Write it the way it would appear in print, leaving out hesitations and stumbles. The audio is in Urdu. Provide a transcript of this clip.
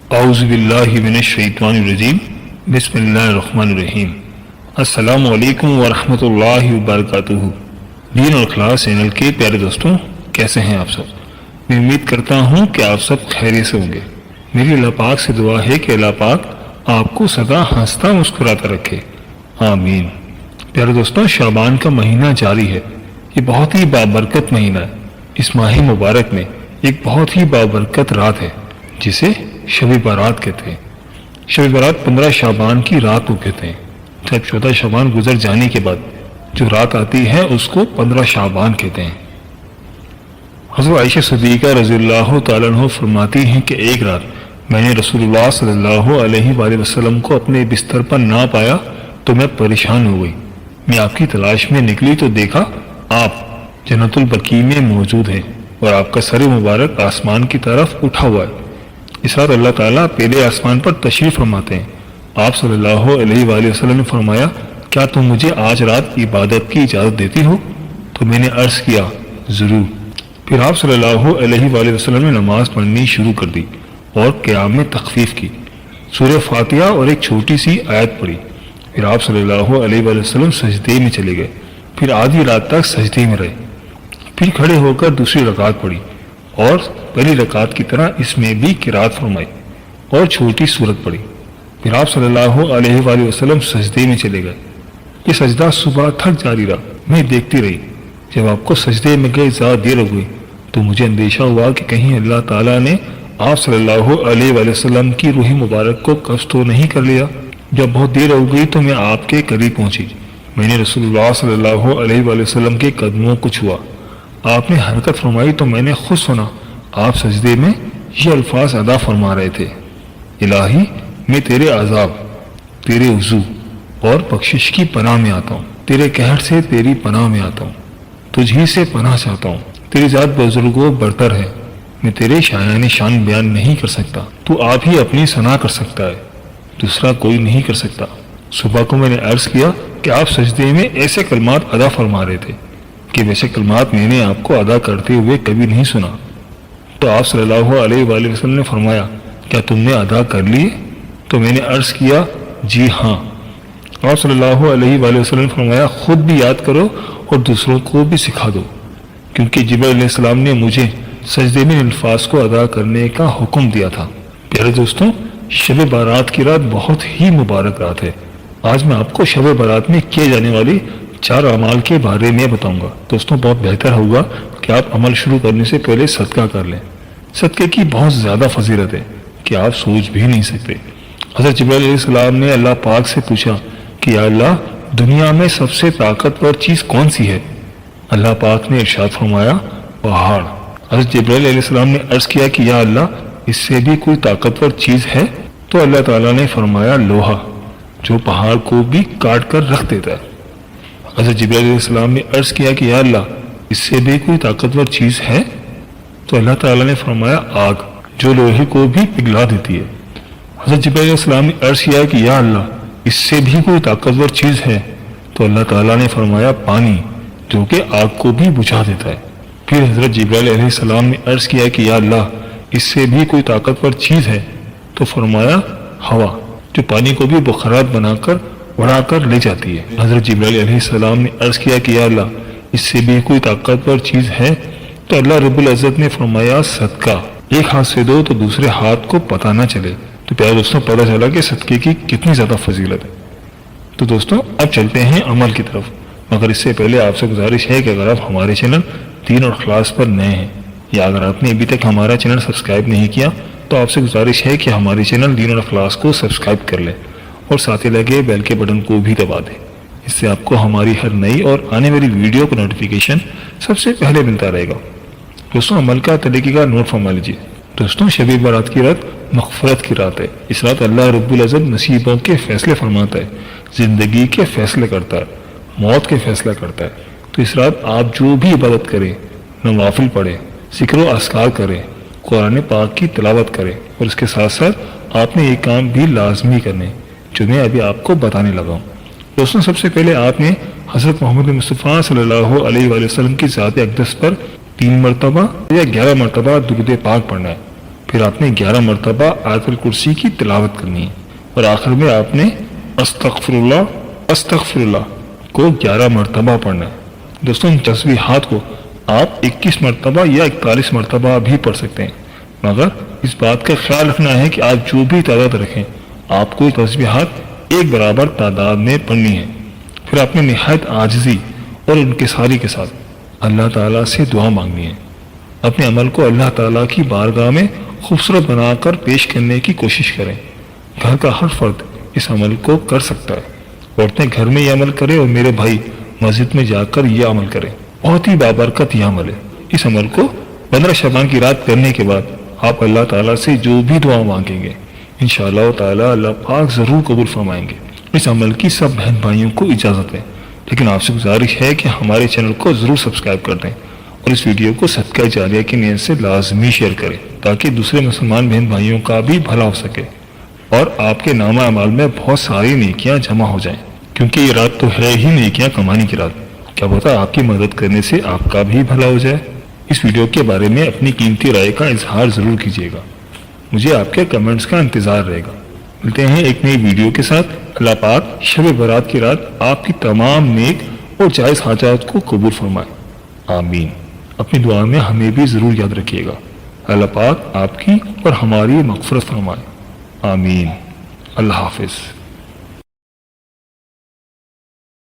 اعوذ باللہ من الشیطان الرجیم بسم اللہ الرحمن الرحیم۔ السلام علیکم ورحمۃ اللہ وبرکاتہ۔ دین اور اخلاص چینل کے پیارے دوستوں، کیسے ہیں آپ سب؟ میں امید کرتا ہوں کہ آپ سب خیریت سے ہوں گے۔ میری اللہ پاک سے دعا ہے کہ اللہ پاک آپ کو سدا ہنستا مسکراتا رکھے، آمین۔ پیارے دوستوں، شعبان کا مہینہ جاری ہے۔ یہ بہت ہی بابرکت مہینہ ہے۔ اس ماہ مبارک میں ایک بہت ہی بابرکت رات ہے جسے شب برات کہتے ہیں۔ شب برات 15 شعبان کی رات کو کہتے ہیں۔ جب 14 شعبان گزر جانے کے بعد جو رات آتی ہے اس کو 15 شعبان کہتے ہیں۔ حضرت عائشہ صدیقہ رضی اللہ تعالیٰ عنہ فرماتی ہیں کہ ایک رات میں نے رسول اللہ صلی اللہ علیہ وآلہ وسلم کو اپنے بستر پر نہ پایا تو میں پریشان ہو گئی۔ میں آپ کی تلاش میں نکلی تو دیکھا آپ جنت البقیع میں موجود ہیں اور آپ کا سر مبارک آسمان کی طرف اٹھا ہوا ہے۔ اس رات اللہ تعالیٰ پہلے آسمان پر تشریف فرماتے ہیں۔ آپ صلی اللہ علیہ وآلہ وسلم نے فرمایا، کیا تم مجھے آج رات عبادت کی اجازت دیتی ہو؟ تو میں نے عرض کیا، ضرور۔ پھر آپ صلی اللہ علیہ وآلہ وسلم نے نماز پڑھنی شروع کر دی اور قیام میں تخفیف کی، سورہ فاتحہ اور ایک چھوٹی سی آیت پڑھی۔ پھر آپ صلی اللہ علیہ وآلہ وسلم سجدے میں چلے گئے، پھر آدھی رات تک سجدے میں رہے، پھر کھڑے ہو کر دوسری رکعت پڑھی اور پہلی رکعت کی طرح اس میں بھی قرات فرمائی اور چھوٹی سورت پڑھی۔ پھر آپ صلی اللہ علیہ وآلہ وسلم سجدے میں چلے گئے۔ یہ سجدہ صبح تک جاری رہا۔ میں دیکھتی رہی۔ جب آپ کو سجدے میں گئے زیادہ دیر ہو گئی تو مجھے اندیشہ ہوا کہ کہیں اللہ تعالیٰ نے آپ صلی اللہ علیہ وآلہ وسلم کی روح مبارک کو قبض تو نہیں کر لیا۔ جب بہت دیر ہو گئی تو میں آپ کے قریب پہنچی۔ میں نے رسول اللہ صلی اللہ علیہ وآلہ وسلم کے قدموں کو چھوا۔ آپ نے حرکت فرمائی تو میں نے خود سنا آپ سجدے میں یہ الفاظ ادا فرما رہے تھے، الہی میں تیرے عذاب، تیرے عزو اور بخشش کی پناہ میں آتا ہوں، تیرے قہر سے تیری پناہ میں آتا ہوں، تجھ ہی سے پناہ چاہتا ہوں، تیری ذات بزرگ و برتر ہے، میں تیرے شایان شان بیان نہیں کر سکتا، تو آپ ہی اپنی ثنا کر سکتا ہے، دوسرا کوئی نہیں کر سکتا۔ صبح کو میں نے عرض کیا کہ آپ سجدے میں ایسے کلمات ادا فرما رہے تھے کہ ویسے کلمات میں نے آپ کو ادا کرتے ہوئے کبھی نہیں سنا۔ تو آپ صلی اللہ علیہ وآلہ وسلم نے فرمایا، کیا تم نے ادا کر لیے؟ تو میں نے عرض کیا، جی ہاں۔ آپ صلی اللہ علیہ وآلہ وسلم نے فرمایا، خود بھی یاد کرو اور دوسروں کو بھی سکھا دو، کیونکہ جبرائیل علیہ السلام نے مجھے سجدے میں الفاظ کو ادا کرنے کا حکم دیا تھا۔ پیارے دوستوں، شب برات کی رات بہت ہی مبارک رات ہے۔ آج میں آپ کو شب برات میں کیے جانے والی 4 اعمال کے بارے میں بتاؤں گا۔ دوستوں، بہت بہتر ہوگا کہ آپ عمل شروع کرنے سے پہلے صدقہ کر لیں۔ صدقے کی بہت زیادہ فضیلت ہے کہ آپ سوچ بھی نہیں سکتے۔ حضرت جبرائیل علیہ السلام نے اللہ پاک سے پوچھا کہ یا اللہ، دنیا میں سب سے طاقتور چیز کون سی ہے؟ اللہ پاک نے ارشاد فرمایا، پہاڑ۔ حضرت جبرائیل علیہ السلام نے عرض کیا کہ یا اللہ، اس سے بھی کوئی طاقتور چیز ہے؟ تو اللہ تعالیٰ نے فرمایا، لوہا، جو پہاڑ کو بھی کاٹ کر رکھ دیتا ہے۔ حضرت جبرائیل علیہ السلام نے عرض کیا کہ یا اللہ، اس سے بھی کوئی طاقتور چیز ہے؟ تو اللہ تعالیٰ نے فرمایا، آگ، جو لوہے کو بھی پگھلا دیتی ہے۔ حضرت جبرائیل علیہ السلام نے عرض کیا کہ یا اللہ، اس سے بھی کوئی طاقتور چیز ہے؟ تو اللہ تعالیٰ نے فرمایا، پانی، جو کہ آگ کو بھی بجھا دیتا ہے۔ پھر حضرت جبرائیل علیہ السلام نے عرض کیا کہ یا اللہ، اس سے بھی کوئی طاقتور چیز ہے؟ تو فرمایا، ہوا، جو پانی کو بھی بخارات بنا کر اڑا کر لے جاتی ہے۔ حضرت جبرائیل علیہ السلام نے عرض کیا کہ یا اللہ، اس سے بھی کوئی طاقتور چیز ہے؟ تو اللہ رب العزت نے فرمایا، صدقہ، ایک ہاتھ سے دو تو دوسرے ہاتھ کو پتہ نہ چلے۔ تو پیارے دوستوں، پتہ چلا کہ صدقے کی کتنی زیادہ فضیلت ہے۔ تو دوستوں، اب چلتے ہیں عمل کی طرف، مگر اس سے پہلے آپ سے گزارش ہے کہ اگر آپ ہمارے چینل دین اور اخلاص پر نئے ہیں یا اگر آپ نے ابھی تک ہمارا چینل سبسکرائب نہیں کیا تو آپ سے گزارش ہے کہ ہمارے چینل دین اور اخلاص کو سبسکرائب کر لیں اور ساتھ ہی لگے بیل کے بٹن کو بھی دبا دیں۔ اس سے آپ کو ہماری ہر نئی اور آنے والی ویڈیو کا نوٹیفیکیشن سب سے پہلے ملتا رہے گا۔ دوستوں، عمل کا طریقہ کا نوٹ فرما لیجیے۔ دوستوں، شب برات کی رات مغفرت کی رات ہے۔ اس رات اللہ رب العزت نصیبوں کے فیصلے فرماتا ہے، زندگی کے فیصلے کرتا ہے، موت کے فیصلہ کرتا ہے۔ تو اس رات آپ جو بھی عبادت کریں، نوافل پڑھیں، ذکر و اذکار کریں، قرآن پاک کی تلاوت کریں، اور اس کے ساتھ ساتھ آپ نے ایک کام بھی لازمی کرنے جو میں ابھی آپ کو بتانے لگا ہوں۔ دوستوں، سب سے پہلے آپ نے حضرت محمد مصطفیٰ صلی اللہ علیہ وآلہ وسلم کی ذات اقدس پر 3 مرتبہ یا 11 مرتبہ درود پاک پڑھنا ہے، پھر آپ نے 11 مرتبہ آیت الکرسی کی تلاوت کرنی ہے، اور آخر میں آپ نے استغفر اللہ کو 11 مرتبہ پڑھنا ہے۔ دوستوں ان تسبیحات کو آپ 21 مرتبہ یا 41 مرتبہ بھی پڑھ سکتے ہیں، مگر اس بات کا خیال رکھنا ہے کہ آپ جو بھی تعداد رکھیں آپ کو تسبیحات ایک برابر تعداد میں پڑھنی ہے۔ پھر آپ نے نہایت عاجزی اور انکساری کے ساتھ اللہ تعالیٰ سے دعا مانگنی ہے۔ اپنے عمل کو اللہ تعالیٰ کی بارگاہ میں خوبصورت بنا کر پیش کرنے کی کوشش کریں۔ گھر کا ہر فرد اس عمل کو کر سکتا ہے، عورتیں گھر میں یہ عمل کریں اور میرے بھائی مسجد میں جا کر یہ عمل کریں، بہت ہی بابرکت یہ عمل ہے۔ اس عمل کو 15 شعبان کی رات کرنے کے بعد آپ اللہ تعالیٰ سے جو بھی دعا مانگیں گے انشاءاللہ تعالیٰ اللہ پاک ضرور قبول فرمائیں گے۔ اس عمل کی سب بہن بھائیوں کو اجازت ہے، لیکن آپ سے گزارش ہے کہ ہمارے چینل کو ضرور سبسکرائب کر دیں اور اس ویڈیو کو صدقہ جاریہ کی نیت سے لازمی شیئر کریں تاکہ دوسرے مسلمان بہن بھائیوں کا بھی بھلا ہو سکے اور آپ کے نامہ اعمال میں بہت ساری نیکیاں جمع ہو جائیں، کیونکہ یہ رات تو ہے ہی نیکیاں کمانے کی رات۔ کیا پتہ آپ کی مدد کرنے سے آپ کا بھی بھلا ہو جائے۔ اس ویڈیو کے بارے میں اپنی قیمتی رائے کا اظہار ضرور کیجیے گا، مجھے آپ کے کمنٹس کا انتظار رہے گا۔ ملتے ہیں ایک نئی ویڈیو کے ساتھ۔ اللہ پاک شب برات کی رات آپ کی تمام نیک اور جائز حاجات کو قبول فرمائے، آمین۔ اپنی دعا میں ہمیں بھی ضرور یاد رکھیے گا۔ اللہ پاک آپ کی اور ہماری مغفرت فرمائے، آمین۔ اللہ حافظ۔